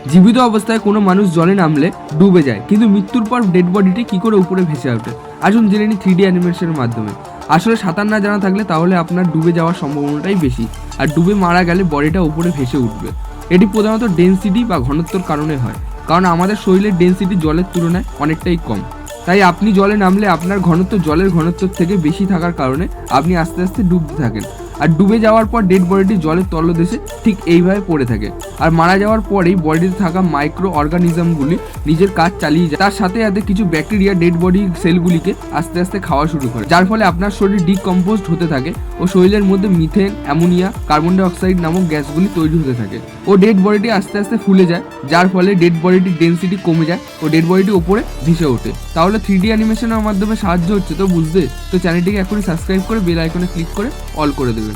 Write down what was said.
জীবিত অবস্থায় কোনো মানুষ জলে নামলে ডুবে যায়, কিন্তু মৃত্যুর পর ডেড বডিটি কী করে উপরে ভেসে ওঠে? আসুন জেনে নিই 3D অ্যানিমেশনের মাধ্যমে। আসলে সাঁতার না জানা থাকলে তাহলে আপনার ডুবে যাওয়ার সম্ভাবনাটাই বেশি, আর ডুবে মারা গেলে বডিটা উপরে ভেসে উঠবে। এটি প্রধানত ডেনসিটি বা ঘনত্বর কারণে হয়, কারণ আমাদের শরীরের ডেনসিটি জলের তুলনায় অনেকটাই কম। তাই আপনি জলে নামলে আপনার ঘনত্ব জলের ঘনত্বের থেকে বেশি থাকার কারণে আপনি আস্তে আস্তে ডুবতে থাকেন, আর ডুবে যাওয়ার পর ডেড বডিটি জলের তলদেশে ঠিক এইভাবে পড়ে থাকে। আর মারা যাওয়ার পরেই বডিতে থাকা মাইক্রো অর্গানিজমগুলি নিজের কাজ চালিয়ে যায়। তার সাথে সাথে কিছু ব্যাকটেরিয়া ডেড বডি সেলগুলিকে আস্তে আস্তে খাওয়া শুরু করে, যার ফলে আপনার শরীর ডিকম্পোজড হতে থাকে ও শরীরের মধ্যে methane, ammonia, carbon die oxide নামক গ্যাসগুলি তৈরি হতে থাকে ও ডেড বডিটি আস্তে আস্তে ফুলে যায়, যার ফলে ডেড বডিটির ডেনসিটি কমে যায় ও ডেড বডিটি ওপরে ভেসে ওঠে। তাহলে 3D অ্যানিমেশনের মাধ্যমে সাহায্য হচ্ছে তো বুঝতে? তো চ্যানেলটিকে এখনই সাবস্ক্রাইব করে বেল আইকনে ক্লিক করে অল করে দেবেন।